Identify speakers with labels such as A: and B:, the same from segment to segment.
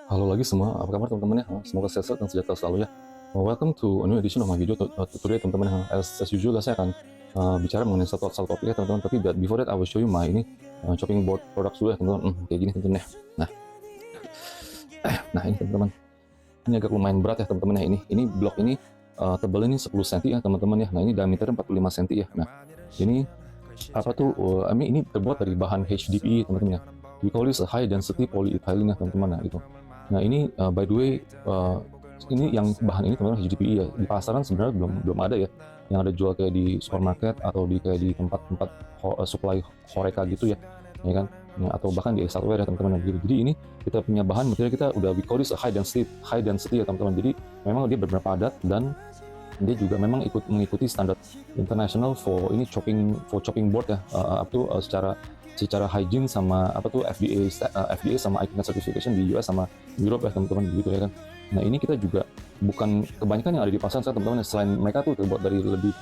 A: Halo lagi semua, apa kabar teman-teman ya? Semoga sehat dan sejahtera selalu ya. Welcome to a new edition of my video today teman-teman ya. As usual saya akan bicara mengenai satu topik ya teman-teman. Tapi before that I will show you my chopping board products dulu ya teman-teman. Kayak gini teman-teman ya. Nah ini teman-teman. Ini agak lumayan berat ya teman-teman ya. Ini blok ini tebal ini 10 cm ya teman-teman ya. Nah ini diameternya 45 cm ya. Nah ini apa tuh? Ini terbuat dari bahan HDPE teman-teman ya. We call this a high density polyethylene ya teman-teman. Nah itu. Nah ini by the way ini yang bahan ini teman-teman HDPE ya. Di pasaran sebenarnya belum ada ya yang ada jual kayak di supermarket atau kayak di tempat-tempat supply Horeca gitu ya kan. Nah, atau bahkan di hardware ya teman-teman gitu. Jadi ini kita punya bahan material kita udah we call this a high density ya teman-teman. Jadi memang dia beberapa padat dan dia juga memang mengikuti standar international for chopping board ya, secara hygiene sama FDA sama ICMA certification di US sama Europe ya teman-teman gitu ya kan. Nah ini kita juga bukan kebanyakan yang ada di pasaran teman-teman, selain mereka tuh terbuat dari lebih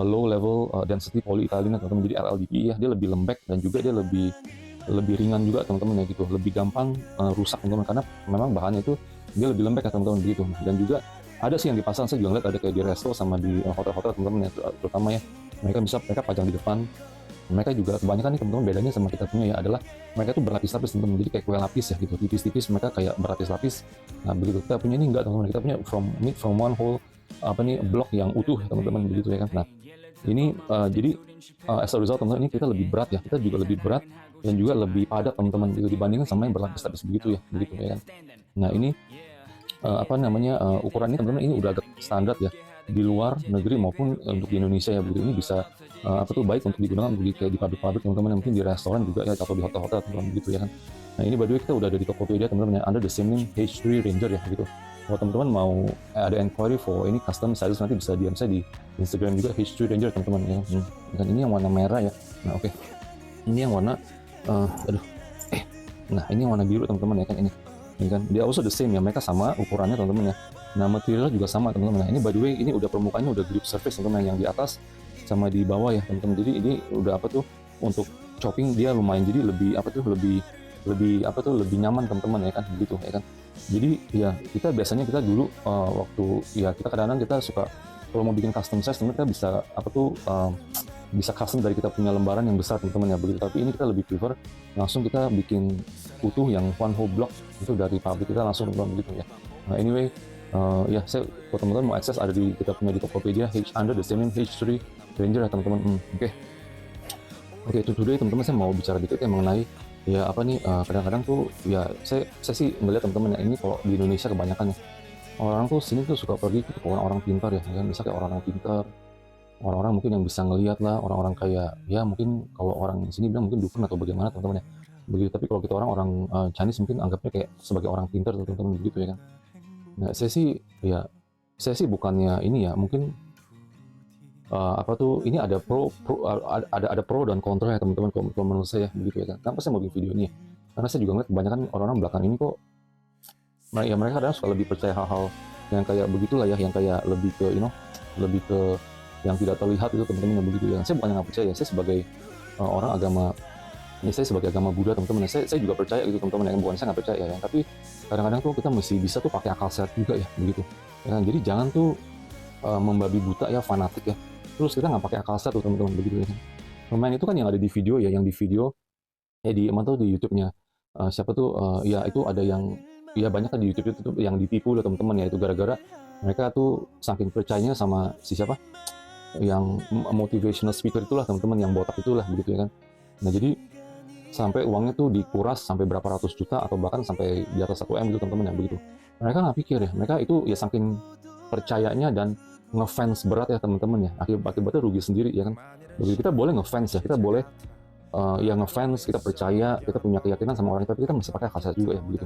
A: low level density polyethylene teman-teman, jadi LLDPE ya, dia lebih lembek dan juga dia lebih ringan juga teman-teman ya gitu, lebih gampang rusak teman-teman karena memang bahannya itu dia lebih lembek ya teman-teman begitu. Dan juga ada sih yang di pasaran saya juga lihat ada kayak di resto sama di hotel-hotel teman-teman ya, terutama ya mereka pajang di depan. Mereka juga kebanyakan nih teman-teman bedanya sama kita punya ya adalah mereka tuh berlapis-lapis teman-teman, jadi kayak kue lapis ya gitu, tipis-tipis mereka kayak berlapis-lapis. Nah begitu kita punya ini enggak teman-teman, kita punya from one whole blok yang utuh ya teman-teman begitu ya kan. Nah ini jadi as a result teman-teman ini kita lebih berat ya, kita juga lebih berat dan juga lebih padat teman-teman gitu dibandingkan sama yang berlapis-lapis begitu ya kan. Nah ini ukuran ini teman-teman ini udah agak standar ya di luar negeri maupun untuk di Indonesia ya begitu. Ini bisa baik untuk digunakan untuk kayak di pabrik-pabrik teman-teman, mungkin di restoran juga ya atau di hotel-hotel teman-teman begitu ya kan. Nah ini by the way kita udah ada di Tokopedia teman-teman ya, under the same name H3 Ranger ya gitu. Kalau teman-teman mau ada inquiry for ini custom sizes nanti bisa DM saya di Instagram juga H3 Ranger teman-teman ya. Dan ini yang warna merah ya. Nah oke. Ini yang warna nah ini yang warna biru teman-teman ya kan ini kan dia also the same ya, mereka sama ukurannya teman-teman ya. Nah materialnya juga sama teman-teman. Nah ini by the way ini udah permukaannya udah grip surface teman-teman, yang di atas sama di bawah ya teman-teman. Jadi ini udah untuk chopping dia lumayan, jadi lebih nyaman teman-teman ya kan begitu ya kan. Jadi ya kita biasanya dulu waktu ya kita kadang-kadang kita suka kalau mau bikin custom size teman, kita bisa custom dari kita punya lembaran yang besar teman-teman ya begitu. Tapi ini kita lebih prefer langsung kita bikin utuh yang one whole block itu dari pabrik kita langsung teman-teman begitu ya. Nah anyway ya saya kalau teman-teman mau akses ada kita punya di Tokopedia under the same name H3 Ranger ya teman-teman. Oke, today teman-teman saya mau bicara dikit ya mengenai ya kadang-kadang tuh ya saya sih melihat teman-teman ya, ini kalau di Indonesia kebanyakan ya orang tuh sini tuh suka pergi ke orang-orang pintar ya kan, bisa kayak orang-orang pintar, orang-orang mungkin yang bisa ngelihat lah, orang-orang kayak ya mungkin kalau orang sini bilang mungkin dukun atau bagaimana teman-teman ya begitu. Tapi kalau kita orang Chinese mungkin anggapnya kayak sebagai orang pintar teman-teman begitu ya kan. Nah saya sih bukannya ini ya, mungkin ini ada pro dan kontra ya teman-teman kalau menurut saya begitu ya kan. Kenapa saya mau bikin video ini ya? Karena saya juga ngeliat kebanyakan orang-orang belakang ini kok mereka kadang suka lebih percaya hal-hal yang kayak begitulah ya, yang kayak lebih ke yang tidak terlihat itu teman-teman yang begitu ya. Saya bukan nggak percaya, saya sebagai orang agama ini, saya sebagai agama Buddha teman-teman, saya juga percaya gitu teman-teman, yang bukan saya nggak percaya ya. Tapi kadang-kadang tuh kita mesti bisa tuh pakai akal sehat juga ya begitu ya kan. Jadi jangan tuh membabi buta ya, fanatik ya, terus kita nggak pakai akal sehat tuh teman-teman begitu ya kan. Pemain itu kan yang ada di video ya, yang di video ya di YouTube-nya siapa tuh ya itu ada yang ya banyak kan di YouTube itu yang ditipu loh teman-teman ya, itu gara-gara mereka tuh saking percayanya sama siapa yang motivational speaker itulah teman-teman, yang botak itulah begitu ya kan. Nah jadi sampai uangnya tuh dikuras sampai berapa ratus juta atau bahkan sampai di atas 1 M gitu teman-teman ya begitu. Mereka nggak pikir ya, mereka itu ya saking percayanya dan ngefans berat ya teman-teman ya, akibatnya rugi sendiri ya kan. Begitu kita boleh ngefans ya, kita boleh ya ngefans, kita percaya, kita punya keyakinan sama orang, tapi kita mesti pakai akal sehat juga ya begitu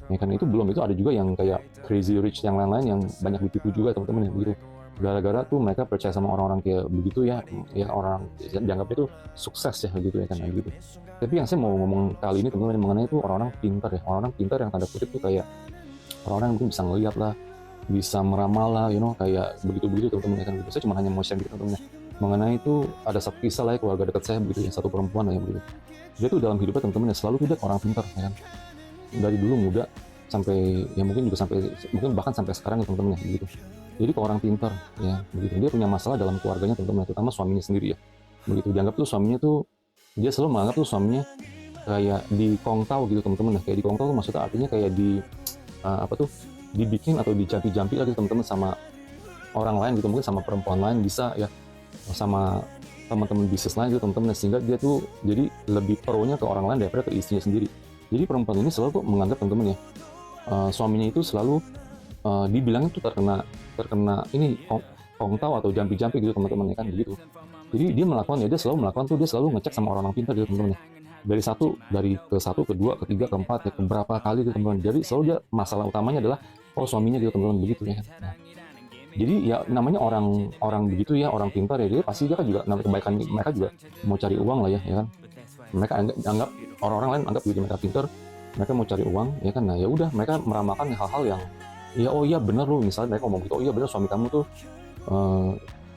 A: ya kan. Itu belum, itu ada juga yang kayak crazy rich yang lain-lain yang banyak ditipu juga teman-teman ya begitu, gara-gara tuh mereka percaya sama orang-orang kayak begitu ya orang dianggapnya tuh sukses ya gitu ya kan gitu. Tapi yang saya mau ngomong kali ini teman-teman mengenai itu orang-orang pintar ya, orang-orang pintar yang tanda kutip tuh kayak orang-orang yang mungkin bisa ngelihat lah, bisa meramal lah, kayak begitu-begitu teman-teman ya kan gitu. Saya cuma hanya mau share gitu teman-teman mengenai itu. Ada satu kisah lah ya, keluarga dekat saya begitu ya, satu perempuan lah ya begitu. Dia tuh dalam hidupnya teman-teman ya selalu tidak orang pintar ya kan. dari dulu muda sampai ya mungkin bahkan sampai sekarang ya teman-teman ya begitu. Jadi ke orang pintar ya begitu, dia punya masalah dalam keluarganya teman-teman, terutama suaminya sendiri ya begitu. Dianggap tuh suaminya tuh, dia selalu menganggap tuh suaminya kayak dikongtau gitu teman-teman ya. Kayak dikongtau tuh maksudnya artinya kayak apa tuh, dibikin atau dijampi-jampi lagi teman-teman sama orang lain gitu, mungkin sama perempuan lain bisa ya, sama teman-teman bisnis lain gitu teman-teman, sehingga dia tuh jadi lebih pro-nya ke orang lain daripada ke istrinya sendiri. Jadi perempuan ini selalu tuh menganggap teman-teman ya, suaminya itu selalu dibilangnya tuh terkena ini kongtau atau jampi-jampi gitu teman-teman ya kan begitu. Jadi dia selalu melakukan tuh, dia selalu ngecek sama orang-orang pintar gitu teman-teman ya. Dari ke satu, kedua, ketiga, keempat, ya keberapa kali gitu teman-teman. Jadi selalu dia masalah utamanya adalah suaminya gitu teman-teman begitu ya kan. Nah, jadi ya namanya orang begitu ya, orang pintar ya, dia pasti dia kan juga namanya kebaikan mereka juga mau cari uang lah ya kan. Mereka anggap orang-orang lain anggap gitu mereka pintar, mereka mau cari uang ya kan. Nah ya udah, mereka meramalkan hal-hal yang ya oh iya benar loh, misalnya mereka ngomong gitu, oh iya benar suami kamu tuh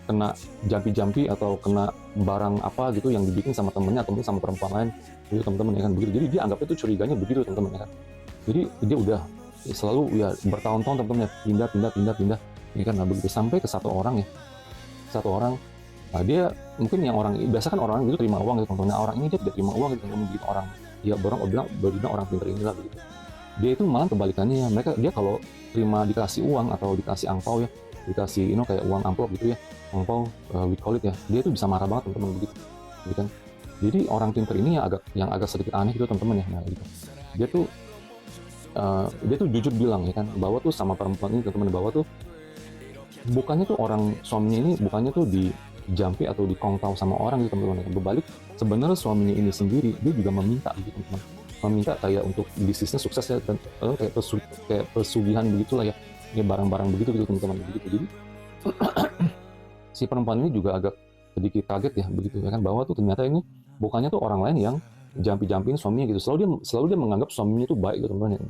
A: kena jampi-jampi atau kena barang apa gitu yang dibikin sama temennya atau mungkin sama perempuan lain gitu teman-teman ya kan begitu. Jadi dia anggap itu curiganya begitu teman-teman ya kan. Jadi dia udah selalu ya bertahun-tahun teman-teman ya pindah ya kan. Nah begitu sampai ke satu orang, nah dia mungkin yang orang biasa kan orang itu terima uang gitu teman-teman. Nah, orang ini dia tidak terima uang gitu teman-teman begitu. Orang ya bilang orang pintar inilah begitu. Dia itu malah kebalikannya, dia kalau terima dikasih uang atau dikasih angpau ya, dikasih kayak uang amplop gitu ya, angpau we call it ya, dia itu bisa marah banget teman-teman begitu kan. Jadi orang pintar ini yang agak sedikit aneh gitu teman-teman ya. Nah gitu, dia tuh jujur bilang ya kan bahwa tuh sama perempuan ini teman-teman, bahwa tuh bukannya tuh orang suaminya ini bukannya tuh dijampi atau dikongtau sama orang gitu teman-teman. Berbalik, sebenarnya suaminya ini sendiri dia juga meminta gitu teman-teman, meminta kayak untuk bisnisnya sukses ya, dan kayak pesugihan begitulah ya, barang-barang begitu gitu teman-teman begitu. Jadi si perempuan ini juga agak sedikit kaget ya begitu ya kan, bahwa tuh ternyata ini bukannya tuh orang lain yang jampi-jampiin suaminya gitu. Selalu dia menganggap suaminya itu baik gitu teman-teman,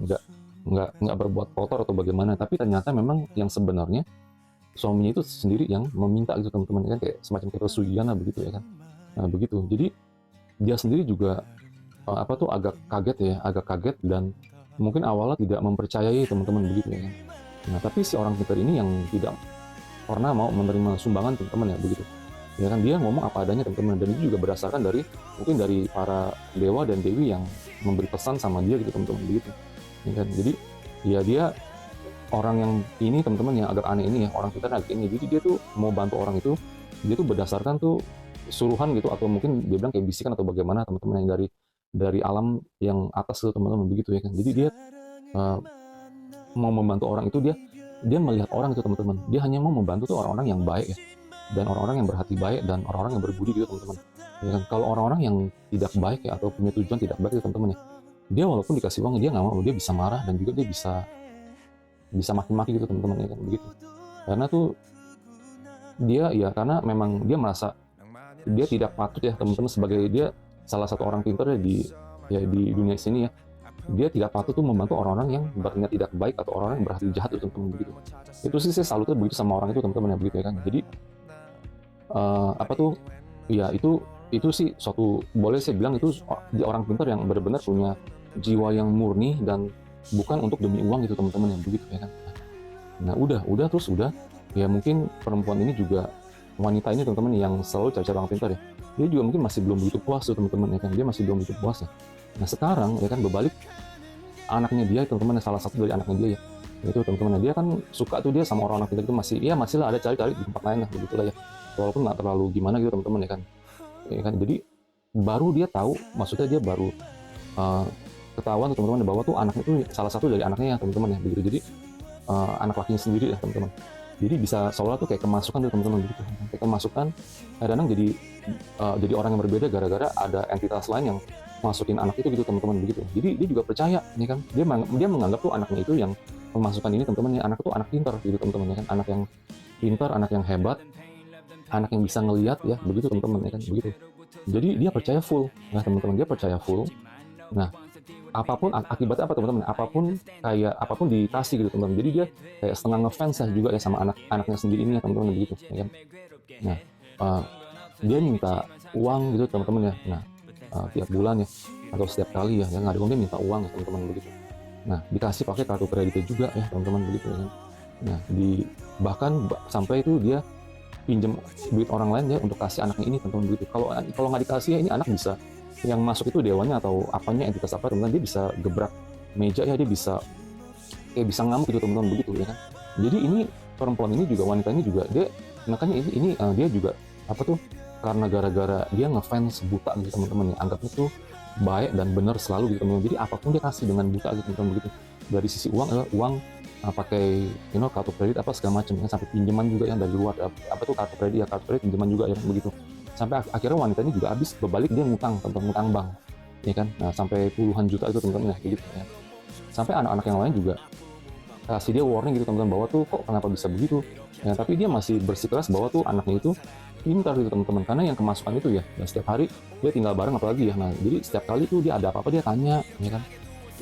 A: nggak berbuat kotor atau bagaimana, tapi ternyata memang yang sebenarnya suaminya itu sendiri yang meminta gitu teman-teman kan, kayak semacam pesugihan lah begitu ya kan. Nah begitu, jadi dia sendiri juga agak kaget dan mungkin awalnya tidak mempercayai teman-teman begitu ya kan. Nah tapi si orang pintar ini yang tidak pernah mau menerima sumbangan teman-teman ya begitu ya kan, dia ngomong apa adanya teman-teman, dan itu juga berdasarkan dari para dewa dan dewi yang memberi pesan sama dia gitu teman-teman begitu ya kan. Jadi ya dia orang yang ini teman-teman yang agak aneh ini ya, orang pintar agak ini, jadi dia tuh mau bantu orang itu, dia tuh berdasarkan tuh suruhan gitu, atau mungkin dia bilang kayak bisikan atau bagaimana teman-teman yang dari alam yang atas itu teman-teman begitu ya kan. Jadi dia mau membantu orang itu, dia melihat orang itu teman-teman, dia hanya mau membantu tuh orang-orang yang baik ya, dan orang-orang yang berhati baik dan orang-orang yang berbudi gitu teman-teman ya kan. Kalau orang-orang yang tidak baik ya atau punya tujuan tidak baik itu teman-teman ya, dia walaupun dikasih uang dia nggak mau, dia bisa marah dan juga dia bisa maki-maki gitu teman-teman ya kan begitu. Karena tuh karena memang dia merasa dia tidak patut ya teman-teman, sebagai dia salah satu orang pintar ya di dunia sini ya, dia tidak patut tuh membantu orang-orang yang berniat tidak baik atau orang-orang yang berhati jahat itu teman-teman begitu. Itu sih saya salutnya begitu sama orang itu teman-teman ya begitu ya kan. Jadi itu sih suatu, boleh saya bilang itu orang pintar yang benar-benar punya jiwa yang murni dan bukan untuk demi uang gitu teman-teman yang begitu ya kan. Nah udah ya mungkin perempuan ini juga, wanita ini teman-teman yang selalu cari-cari orang pintar ya, dia juga mungkin masih belum begitu puas tuh teman-teman ya kan, dia masih belum begitu puas ya. Nah sekarang ya kan berbalik, anaknya dia teman-teman, salah satu dari anaknya dia ya, itu teman-teman dia kan suka tuh dia sama orang-orang pintar itu, masih lah ada cari-cari di tempat lain lah begitulah ya, walaupun nggak terlalu gimana gitu teman-teman ya kan. Jadi baru dia tahu, maksudnya dia baru ketahuan teman-teman bahwa tuh anaknya itu salah satu dari anaknya ya teman-teman ya begitu. Jadi anak lakinya sendiri ya teman-teman. Jadi bisa seolah tuh kayak kemasukan tuh teman-teman begitu, kayak kemasukan kadang jadi orang yang berbeda gara-gara ada entitas lain yang masukin anak itu gitu teman-teman begitu. Jadi dia juga percaya nih kan, dia menganggap tuh anaknya itu yang memasukkan ini teman-teman ya, anak itu anak pintar gitu teman-teman ya kan, anak yang pintar, anak yang hebat, anak yang bisa ngelihat ya begitu teman-teman ya kan begitu. Jadi dia percaya full, nah teman-teman, dia percaya full. Nah apapun akibatnya apa teman-teman, apapun dikasih gitu teman-teman. Jadi dia kayak setengah ngefans ya juga ya sama anaknya sendiri ini ya teman-teman begitu ya kan. Nah dia minta uang gitu teman-teman ya. Nah tiap bulan ya atau setiap kali ya nggak ada uang, dia minta uang ya teman-teman begitu. Nah, dikasih pakai kartu kreditnya juga ya teman-teman begitu ya kan. Nah, bahkan sampai itu dia pinjam duit orang lain ya untuk kasih anaknya ini teman-teman begitu. Kalau nggak dikasih ya ini anak bisa yang masuk itu dewannya atau apanya entitas apa teman-teman, dia bisa gebrak meja ya, dia bisa bisa ngamuk gitu teman-teman begitu ya kan. Jadi ini perempuan ini juga, wanita ini juga dia makanya dia juga apa tuh, karena gara-gara dia ngefans buta gitu teman-teman ya, anggapnya tuh baik dan benar selalu gitu teman-teman. Jadi apapun dia kasih dengan buta gitu teman-teman begitu. Dari sisi uang pakai kartu kredit apa segala macam ya, sampai pinjaman juga yang dari luar apa tuh kartu kredit pinjaman juga ya begitu. Sampai akhirnya wanita ini juga habis berbalik, dia ngutang tentang ngutang bank ya kan. Nah, sampai puluhan juta itu teman-teman ya gitu ya. Sampai anak-anak yang lain juga kasih dia warning gitu teman-teman, bahwa tuh kok kenapa bisa begitu ya, tapi dia masih bersikeras bahwa tuh anaknya itu pintar gitu teman-teman, karena yang kemasukan itu ya, dan setiap hari dia tinggal bareng apalagi ya. Nah, jadi setiap kali tuh dia ada apa-apa dia tanya ya kan,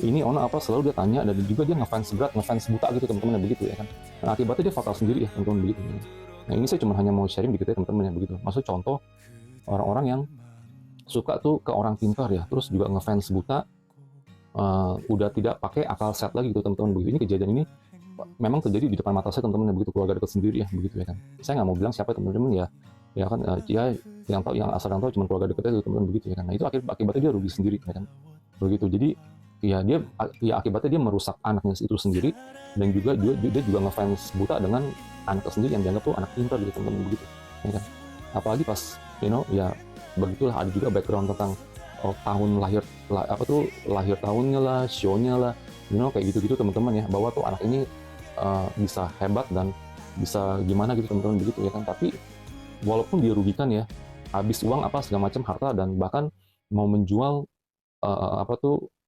A: ini ono apa, selalu dia tanya, dan juga dia ngefans berat, ngefans buta gitu teman-teman ya begitu ya kan. Nah, akibatnya dia fatal sendiri ya teman-teman begitu ya. Nah, ini saya cuma hanya mau sharing dikit ya teman-teman ya begitu, maksud contoh orang-orang yang suka tuh ke orang pintar ya, terus juga ngefans buta, udah tidak pakai akal sehat lagi gitu teman-teman begitu. Ini kejadian ini memang terjadi di depan mata saya teman-teman ya begitu, keluarga dekat sendiri ya begitu ya kan. Saya nggak mau bilang siapa teman-teman ya kan, dia yang tahu, yang asal tahu cuma keluarga dekatnya itu teman-teman begitu ya kan. Nah, itu akibatnya dia rugi sendiri ya kan begitu. Jadi ya akibatnya dia merusak anaknya itu sendiri, dan juga dia juga ngefans buta dengan anaknya sendiri yang dianggap tuh anak pintar gitu teman-teman begitu ya kan. Apalagi pas ya begitulah, ada juga background tentang tahun lahir lahir tahunnya lah, show-nya lah, kayak gitu-gitu teman-teman ya, bahwa tuh anak ini bisa hebat dan bisa gimana gitu teman-teman begitu ya kan. Tapi walaupun dia rugikan ya, habis uang apa segala macam harta, dan bahkan mau menjual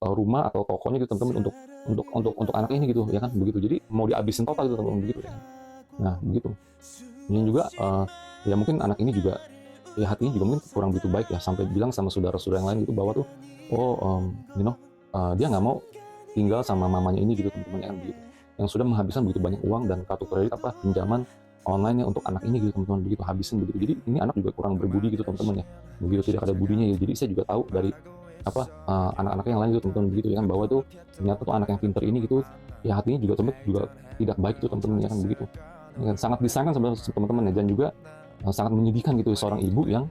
A: rumah atau tokonya gitu teman-teman untuk anak ini gitu ya kan begitu. Jadi mau dihabisin total gitu teman-teman begitu ya. Nah begitu. Yang juga ya mungkin anak ini juga ya hatinya juga mungkin kurang begitu baik ya, sampai bilang sama saudara-saudara yang lain gitu bahwa tuh dia nggak mau tinggal sama mamanya ini gitu teman-teman ya kan begitu, yang sudah menghabiskan begitu banyak uang dan kartu kredit pinjaman online ya untuk anak ini gitu teman-teman begitu, habisin begitu. Jadi ini anak juga kurang berbudi gitu teman-teman ya begitu, tidak ada budinya ya. Jadi saya juga tahu dari anak-anak yang lain gitu teman-teman begitu ya kan, bahwa tuh ternyata tuh anak yang pintar ini gitu ya hatinya juga tidak baik gitu teman-teman ya kan begitu ya kan. Sangat disayangkan sebenarnya teman-teman ya, dan juga sangat menyedihkan gitu seorang ibu yang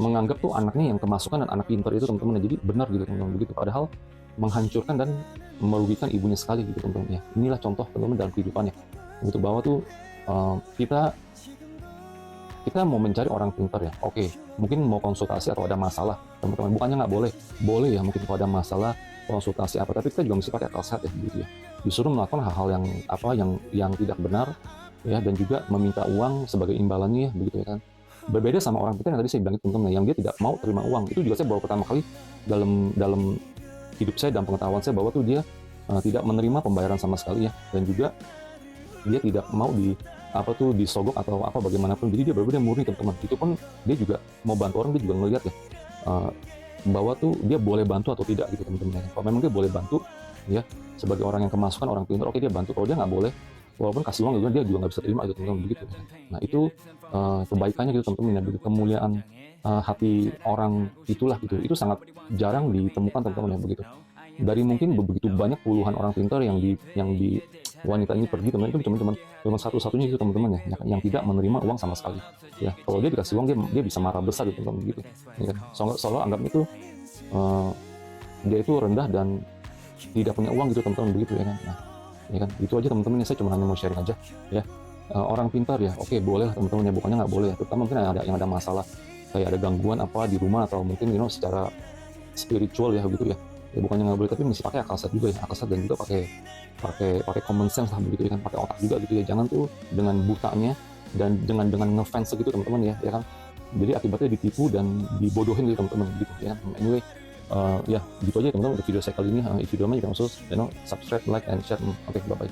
A: menganggap tuh anaknya yang kemasukan dan anak pintar itu teman-teman ya. Jadi benar gitu teman-teman begitu, padahal menghancurkan dan merugikan ibunya sekali gitu teman-teman ya. Inilah contoh teman-teman dalam kehidupannya gitu, bahwa tuh kita mau mencari orang pintar ya, oke, mungkin mau konsultasi atau ada masalah teman-teman, bukannya nggak boleh ya, mungkin kalau ada masalah konsultasi apa, tapi kita juga mesti pakai akal sehat ya begitu ya. Disuruh melakukan hal-hal yang tidak benar ya, dan juga meminta uang sebagai imbalannya ya begitu ya kan. Berbeda sama orang pintar yang tadi saya bilang itu teman-teman, yang dia tidak mau terima uang. Itu juga saya baru pertama kali dalam hidup saya dan pengetahuan saya, bahwa tuh dia tidak menerima pembayaran sama sekali ya, dan juga dia tidak mau disogok atau bagaimanapun. Jadi dia benar-benar murni teman-teman. Itu pun dia juga mau bantu orang, dia juga ngelihat ya bahwa tuh dia boleh bantu atau tidak gitu teman-teman. Kalau memang dia boleh bantu ya sebagai orang yang kemasukan, orang pintar, oke dia bantu. Kalau dia nggak boleh, walaupun kasih uang dia juga nggak bisa terima gitu teman-teman begitu. Nah itu kebaikannya gitu teman-teman ya, kemuliaan hati orang itulah gitu. Itu sangat jarang ditemukan teman-teman ya begitu. Dari mungkin begitu banyak puluhan orang pintar yang di wanita ini pergi teman, itu cuma satu-satunya itu teman-teman ya, yang tidak menerima uang sama sekali ya. Kalau dia dikasih uang dia bisa marah besar gitu teman-teman begitu ya kan. Soalnya anggap itu dia itu rendah dan tidak punya uang gitu teman-teman begitu ya kan. Nah ya kan, itu aja teman-teman ya, saya cuma hanya mau sharing aja ya. Orang pintar ya, oke boleh teman-teman ya, bukannya nggak boleh ya. Terutama mungkin ada masalah kayak ada gangguan di rumah, atau mungkin secara spiritual ya begitu ya. Ya bukannya nggak boleh, tapi mesti pakai akal sehat juga ya, akal sehat, dan juga pakai common sense lah begitu ya kan, pakai otak juga gitu ya. Jangan tuh dengan butanya dan dengan ngefans gitu teman-teman ya kan. Jadi akibatnya ditipu dan dibodohin gitu teman-teman gitu ya. Anyway, ya gitu aja teman-teman untuk video saya kali ini. If you don't mind, you can also subscribe, like, and share. Oke, bye bye.